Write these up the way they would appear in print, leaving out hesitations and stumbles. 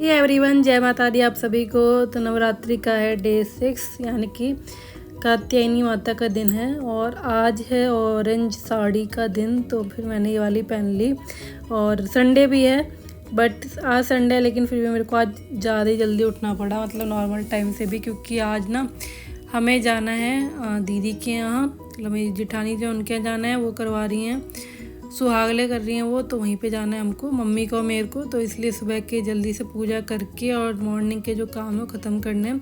Everyone, जय माता दी आप सभी को। तो नवरात्रि का है डे 6 यानी कि कात्यायनी माता का दिन है और आज है ऑरेंज साड़ी का दिन। तो फिर मैंने ये वाली पहन ली और संडे भी है, बट आज संडे है लेकिन फिर भी मेरे को आज ज़्यादा ही जल्दी उठना पड़ा, मतलब नॉर्मल टाइम से भी, क्योंकि आज ना हमें जाना है दीदी के यहाँ, मतलब मेरी जेठानी जो उनके यहाँ जाना है, वो करवा रही हैं, सुहागले कर रही हैं वो, तो वहीं पे जाना है हमको, मम्मी को मेरे को। तो इसलिए सुबह के जल्दी से पूजा करके और मॉर्निंग के जो काम है वो ख़त्म करने हैं।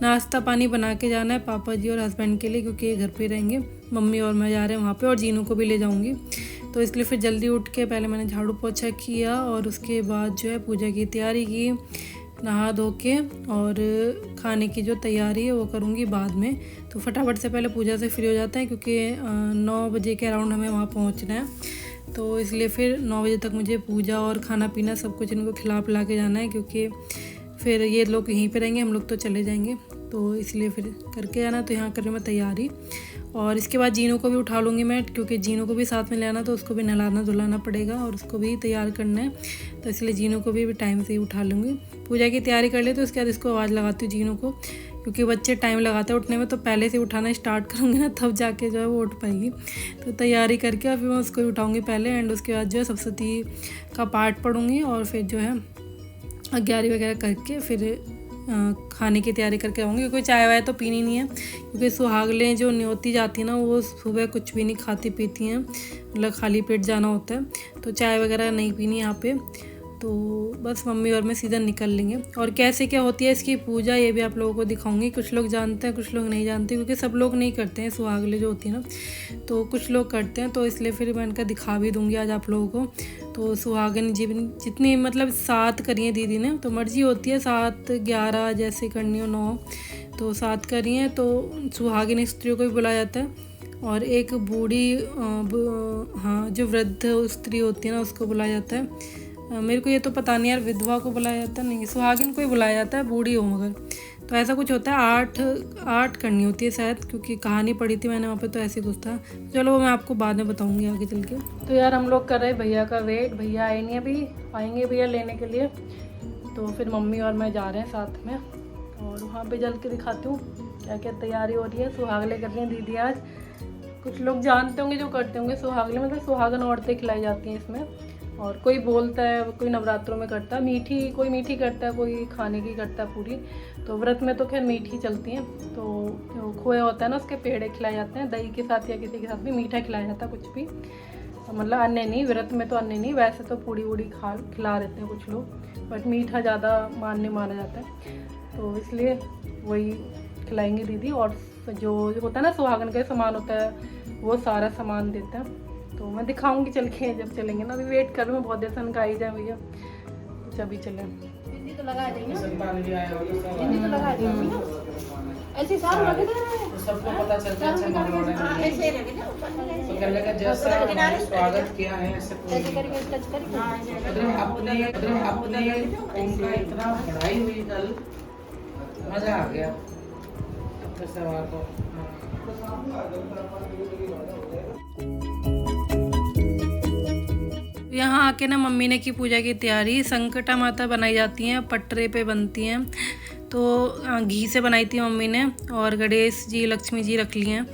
नाश्ता पानी बना के जाना है पापा जी और हस्बैंड के लिए, क्योंकि ये घर पे रहेंगे, मम्मी और मैं जा रहे हैं वहाँ पे, और जीनू को भी ले जाऊँगी। तो इसलिए फिर जल्दी उठ के पहले मैंने झाड़ू पोछा किया और उसके बाद जो है पूजा की तैयारी की, नहा धो के, और खाने की जो तैयारी है वो करूँगी बाद में। तो फटाफट से पहले पूजा से फ्री हो जाते हैं, क्योंकि 9 बजे के अराउंड हमें वहाँ पहुँचना है। तो इसलिए फिर 9 बजे तक मुझे पूजा और खाना पीना सब कुछ इनको खिला पिला के जाना है, क्योंकि फिर ये लोग यहीं पे रहेंगे, हम लोग तो चले जाएंगे। तो इसलिए फिर करके जाना। तो यहाँ कर रही मैं तैयारी, और इसके बाद जीनू को भी उठा लूँगी मैं, क्योंकि जीनू को भी साथ में ले आना, तो उसको भी नहलाना धुलाना पड़ेगा और उसको भी तैयार करना है। तो इसलिए जीनू को भी टाइम से ही उठा लूँगी। पूजा की तैयारी कर ले तो उसके बाद इसको आवाज़ लगाती हूँ जीनू को, क्योंकि बच्चे टाइम लगाते हैं उठने में, तो पहले से उठाना स्टार्ट करूँगी ना, तब जाके जो है वो उठ पाएगी। तो तैयारी करके और फिर मैं उसको उठाऊँगी पहले, एंड उसके बाद जो है सप्तशती का पाठ पढ़ूँगी, और फिर जो है 11 वगैरह करके फिर खाने की तैयारी करके आऊँगी, क्योंकि चाय वाय तो पीनी नहीं है, क्योंकि सुहागलें जो न्योती जाती है ना, वो सुबह कुछ भी नहीं खाती पीती हैं, मतलब खाली पेट जाना होता है, तो चाय वगैरह नहीं पीनी यहाँ पे। तो बस मम्मी और मैं सीधा निकल लेंगे। और कैसे क्या होती है इसकी पूजा, ये भी आप लोगों को दिखाऊंगी। कुछ लोग जानते हैं, कुछ लोग नहीं जानते, क्योंकि सब लोग नहीं करते हैं सुहागले जो होती है ना, तो कुछ लोग करते हैं, तो इसलिए फिर मैं इनका दिखा भी दूंगी आज आप लोगों को। तो सुहागन जितनी मतलब 7 करी हैं दीदी ने, तो मर्जी होती है 7, 11 जैसे करनी हो, 9, तो 7 करी हैं। तो सुहागिन स्त्रियों को भी बुलाया जाता है, और एक बूढ़ी हाँ जो वृद्ध स्त्री होती है ना, उसको बुलाया जाता है। मेरे को ये तो पता नहीं यार, विधवा को बुलाया जाता नहीं, सुहागिन को ही बुलाया जाता है, बूढ़ी हो मगर, तो ऐसा कुछ होता है। 8 करनी होती है शायद, क्योंकि कहानी पढ़ी थी मैंने वहाँ पे, तो ऐसे कुछ था। चलो वो मैं आपको बाद में बताऊँगी आगे चल के। तो यार हम लोग कर रहे हैं भैया का वेट, भैया आए नहीं अभी, आएंगे भैया लेने के लिए। तो फिर मम्मी और मैं जा रहे हैं साथ में, और वहाँ पर जल के दिखाती हूँ क्या क्या तैयारी हो रही है। सुहागले कर रही हैं दीदी आज। कुछ लोग जानते होंगे जो करते होंगे सुहागले, मतलब सुहागन औरतें खिलाई जाती हैं इसमें, और कोई बोलता है, कोई नवरात्रों में करता है मीठी, कोई मीठी करता है, कोई खाने की करता है पूरी। तो व्रत में तो खैर मीठी चलती हैं। तो जो खोया होता है ना, उसके पेड़े खिलाए जाते हैं, दही के साथ या किसी के साथ भी मीठा खिलाया जाता है, कुछ भी, मतलब अन्य नहीं, व्रत में तो अन्य नहीं, वैसे तो पूड़ी वूड़ी खिला देते हैं कुछ लोग, बट मीठा ज़्यादा माना जाता है, तो इसलिए वही खिलाएंगे दीदी। और जो होता है ना सुहागन का सामान होता है, वो सारा सामान देते हैं। तो मैं दिखाऊंगी चल के जब चलेंगे ना, अभी वेट कर रही हूँ बहुत देर से, उनका आ ही जाए भैया, तो अभी चलें। हिंदी तो लगा देंगे, हिंदी तो लगा देंगे ना, ऐसे सारे लगे दे रहे हैं, सबको पता चलता है, ऐसे रखे ना तो कहने का जैसा स्वागत किया है, ऐसे करके टच करके अपने उनका इतना बढ़ाई हुई कल, मजा आ गया फिर सवार को। यहाँ आके ना मम्मी ने की पूजा की तैयारी। संकटा माता बनाई जाती हैं, पटरे पे बनती हैं, तो घी से बनाई थी मम्मी ने, और गणेश जी लक्ष्मी जी रख लिए हैं।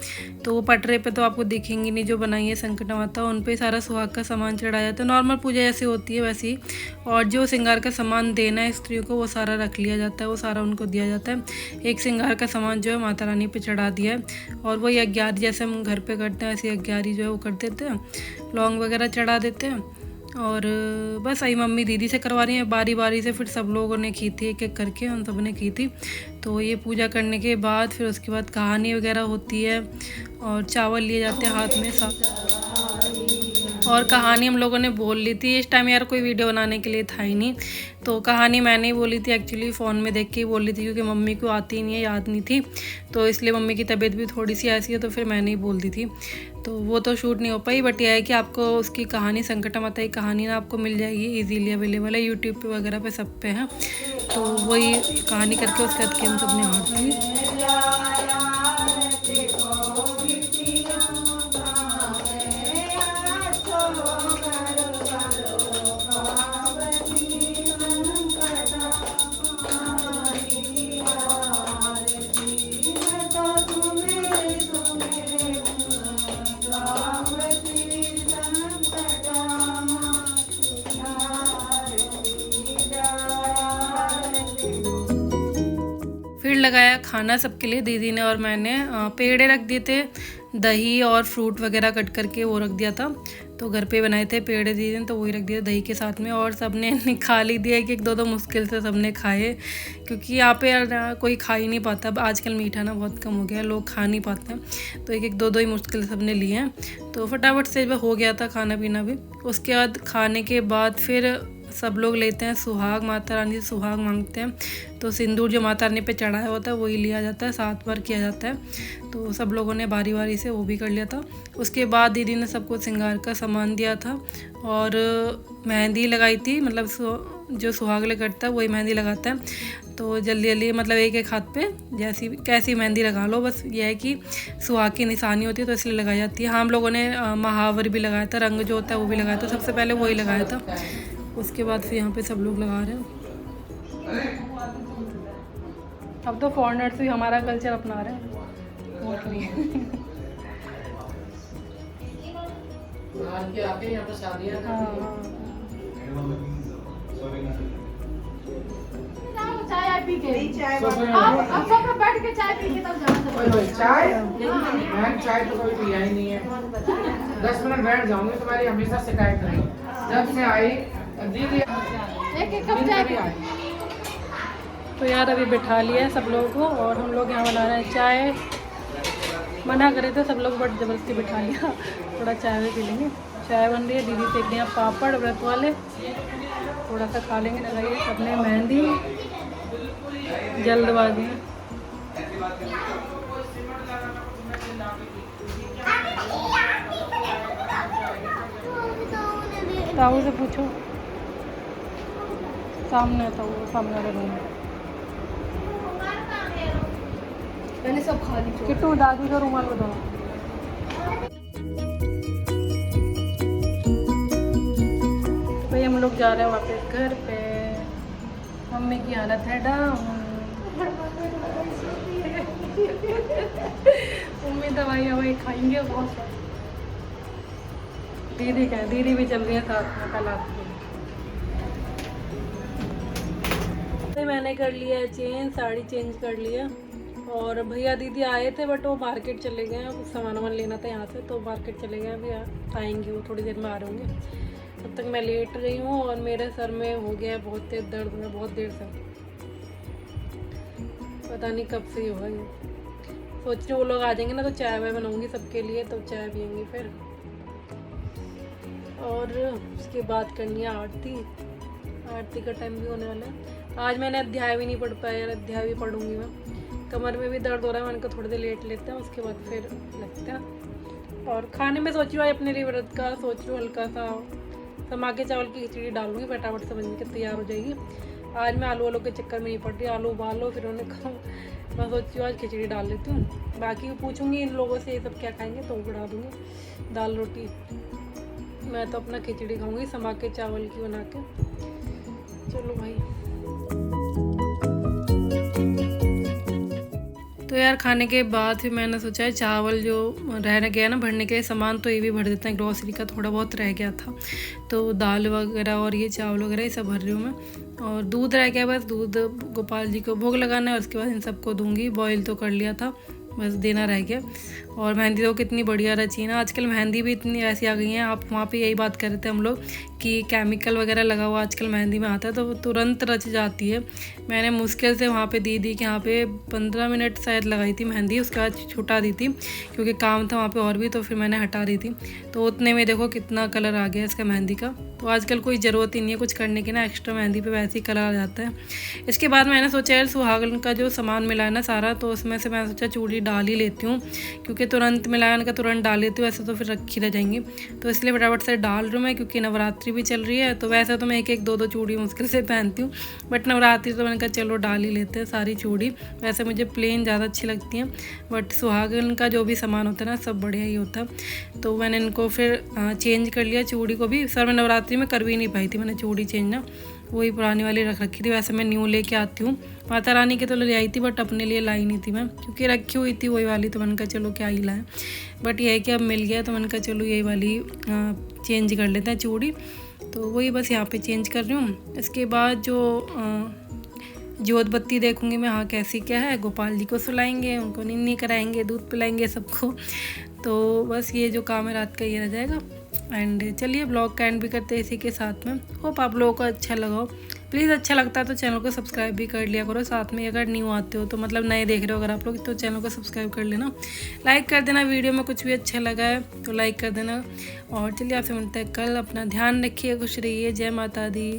तो वो पटरे पे तो आपको दिखेंगी नहीं जो बनाई है संकटा माता, उन पे सारा सुहाग का सामान चढ़ाया जाता है, नॉर्मल पूजा जैसे होती है वैसी। और जो श्रृंगार का सामान देना है स्त्रियों को, वो सारा रख लिया जाता है, वो सारा उनको दिया जाता है। एक श्रृंगार का सामान जो है माता रानी पे चढ़ा दिया है, और वही 11 जैसे हम घर पे करते हैं, ऐसे 11 जो है वो कर देते हैं, लौंग वगैरह चढ़ा देते हैं। और बस आई मम्मी दीदी से करवा रही हैं बारी बारी से, फिर सब लोगों ने की थी, एक एक करके हम सब ने की थी। तो ये पूजा करने के बाद फिर उसके बाद कहानी वगैरह होती है, और चावल लिए जाते हैं हाथ में और कहानी हम लोगों ने बोल ली थी। इस टाइम यार कोई वीडियो बनाने के लिए था ही नहीं, तो कहानी मैंने ही बोली थी, एक्चुअली फ़ोन में देख के ही बोली थी, क्योंकि मम्मी को आती नहीं है, याद नहीं थी, तो इसलिए मम्मी की तबीयत भी थोड़ी सी ऐसी है, तो फिर मैंने ही बोल दी थी, तो वो तो शूट नहीं हो पाई। बट यह है कि आपको उसकी कहानी, संकटा माता की कहानी ना आपको मिल जाएगी, इजीली अवेलेबल है यूट्यूब पे वगैरह पे, सब पे है। तो वही कहानी करके उसके बाद के हम सब ने आरती। खाना सबके लिए दीदी ने और मैंने पेड़े रख दिए थे, दही और फ्रूट वगैरह कट करके वो रख दिया था। तो घर पे बनाए थे पेड़े दीदी ने, तो वही रख दिया दही के साथ में। और सबने खा ली दिया कि एक दो मुश्किल से सबने खाए, क्योंकि यहाँ पे यार कोई खा ही नहीं पाता। अब आजकल मीठा ना बहुत कम हो गया, लोग खा नहीं पाते हैं, तो एक दो ही मुश्किल से सबने लिए हैं। तो फटाफट से हो गया था खाना पीना भी। उसके बाद खाने के बाद फिर सब लोग लेते हैं सुहाग, माता रानी से सुहाग मांगते हैं। तो सिंदूर जो माता रानी पे चढ़ाया होता है वही लिया जाता है, 7 बार किया जाता है। तो सब लोगों ने बारी बारी से वो भी कर लिया था। उसके बाद दीदी ने सबको श्रृंगार का सामान दिया था और मेहंदी लगाई थी, मतलब जो सुहागले करता है वही मेहंदी लगाता है। तो जल्दी जल्दी मतलब एक हाथ पे जैसी कैसी मेहंदी लगा लो, बस ये है कि सुहाग की निशानी होती है तो इसलिए लगाई जाती है। हम लोगों ने महावर भी लगाया था, रंग जो होता है वो भी लगाया था, सबसे पहले वही लगाया था। उसके बाद फिर यहाँ पे सब लोग लगा रहे हैं। अब तो फॉरेनर्स भी हमारा कल्चर अपना रहे हैं। चाय पी के आप बैठ के चाय पी के तब जाओ। चाय तो कभी पिया ही नहीं है। 10 मिनट बैठ जाऊंगी, तुम्हारी हमेशा शिकायत रही जब से आई दीदी। एक कप चाय। तो यार अभी बिठा लिया है सब लोगों को और हम लोग यहाँ बना रहे हैं चाय। मना करे थे सब लोग, बट ज़बरदस्ती बिठा लिया। थोड़ा चाय भी पी लेंगे। चाय बन रही है, दीदी सेक रही है पापड़ व्रत वाले, थोड़ा सा खा लेंगे। लगाइए अपने मेहंदी, जल्दबाजी में। ताऊ से पूछो, सामने था वो, सामने वाले रूम में। मैंने सब खा ली। किट्टू दादी का रुमाल बताओ। तो भाई हम लोग जा रहे हैं वापस घर पे। मम्मी की हालत है डाउन। मम्मी दवाई खाएंगे बहुत। दीदी क्या, दीदी भी चल रही है साथ में कल आपकी। मैंने कर लिया चेंज, साड़ी चेंज कर लिया। और भैया दीदी आए थे बट वो मार्केट चले गए हैं, कुछ सामान वामान लेना था यहाँ से, तो मार्केट चले गए। अभी आएंगे वो, थोड़ी देर में आ रहे होंगे। तब तक मैं लेट रही हूँ और मेरे सर में हो गया बहुत तेज दर्द में, बहुत देर से। पता नहीं कब से ही होगा ये। सोच रही हूँ वो लोग आ जाएंगे ना तो चाय वाय बनाऊँगी सबके लिए, तो चाय पियेंगे फिर। और उसके बाद करनी है आरती। आरती का टाइम भी होने वाला है। आज मैंने अध्याय भी नहीं पढ़ पाया, अध्याय भी पढ़ूंगी मैं। कमर में भी दर्द हो रहा है, मैंने कहा थोड़ी देर लेट लेते हैं, उसके बाद फिर लगता है। और खाने में सोच रही हूँ अपने लिए व्रत का, सोच रही हूँ हल्का सा समा के चावल की खिचड़ी डालूंगी, फटाफट से बन के तैयार हो जाएगी। आज मैं आलू के चक्कर में नहीं पड़ रही, आलू उबाल लो फिर उन्हें खाओ। मैं सोच रही हूँ आज खिचड़ी डाल लेती हूँ। बाकी पूछूंगी इन लोगों से ये सब क्या खाएंगे तो वो बना दूँगी। दाल रोटी, मैं तो अपना खिचड़ी खाऊंगी समा के चावल की बना के। चलो भाई। तो यार खाने के बाद फिर मैंने सोचा है चावल जो रह गया ना भरने के लिए सामान, तो ये भी भर देते हैं। ग्रॉसरी का थोड़ा बहुत रह गया था, तो दाल वगैरह और ये चावल वगैरह ये सब भर रही हूँ मैं। और दूध रह गया, बस दूध गोपाल जी को भोग लगाना है, उसके बाद इन सबको दूंगी। बॉईल तो कर लिया था, बस देना रह गया। और मेहंदी तो कितनी बढ़िया रची है ना, आजकल मेहंदी भी इतनी ऐसी आ गई हैं। आप वहाँ पे यही बात कर रहे थे हम लोग कि केमिकल वगैरह लगा हुआ आजकल मेहंदी में आता है, तो वो तुरंत रच जाती है। मैंने मुश्किल से वहाँ पे दीदी के यहाँ पे 15 मिनट शायद लगाई थी मेहंदी, उसके बाद छुटा दी थी क्योंकि काम था वहाँ पे और भी, तो फिर मैंने हटा दी थी। तो उतने में देखो कितना कलर आ गया इसका मेहंदी का। तो आजकल कोई ज़रूरत ही नहीं है कुछ करने की ना, एक्स्ट्रा मेहंदी पे वैसे ही कलर आ जाता है। इसके बाद मैंने सोचा यार सुहागन का जो सामान मिला है ना सारा, तो उसमें से मैंने सोचा चूड़ी डाल ही लेती हूँ, क्योंकि तुरंत मिलाया का तुरंत डाल लेती हूँ, ऐसे तो फिर रखी रह जाएंगी। तो इसलिए फटाफट से डाल रही हूँ मैं, क्योंकि नवरात्रि भी चल रही है। तो वैसे तो मैं एक दो चूड़ी मुश्किल से पहनती हूँ, बट नवरात्रि तो मैंने कहा चलो डाल ही लेते हैं सारी चूड़ी। वैसे मुझे प्लेन ज़्यादा अच्छी लगती हैं, बट सुहागन का जो भी सामान होता है ना सब बढ़िया ही होता है। तो मैंने इनको फिर चेंज कर लिया चूड़ी को भी। सर मैं नवरात्रि में कर भी नहीं पाई थी मैंने चूड़ी चेंज ना, वही पुरानी वाली रख रखी थी। वैसे मैं न्यू लेके आती हूँ, माता रानी के तो ले आई थी बट अपने लिए लाई नहीं थी मैं, क्योंकि रखी हुई थी वही वाली। तो मैंने कहा चलो क्या ही लाएँ, बट ये है कि अब मिल गया तो मैंने कहा चलो यही वाली चेंज कर लेते हैं चूड़ी। तो वही बस यहाँ पे चेंज कर रही हूँ। इसके बाद जो जोत बत्ती देखूंगी मैं, हाँ कैसी क्या है। गोपाल जी को सुलाएंगे, उनको निन्नी कराएंगे, दूध पिलाएंगे सबको। तो बस ये जो काम है रात का ये रह जाएगा। एंड चलिए ब्लॉग का एंड भी करते हैं इसी के साथ में। होप आप लोगों को अच्छा लगा हो। प्लीज़ अच्छा लगता है तो चैनल को सब्सक्राइब भी कर लिया करो। साथ में अगर न्यू आते हो तो मतलब नए देख रहे हो अगर आप लोग, तो चैनल को सब्सक्राइब कर लेना। लाइक कर देना, वीडियो में कुछ भी अच्छा लगा है तो लाइक कर देना। और चलिए आपसे मिलते हैं कल। अपना ध्यान रखिए, खुश रहिए। जय माता दी।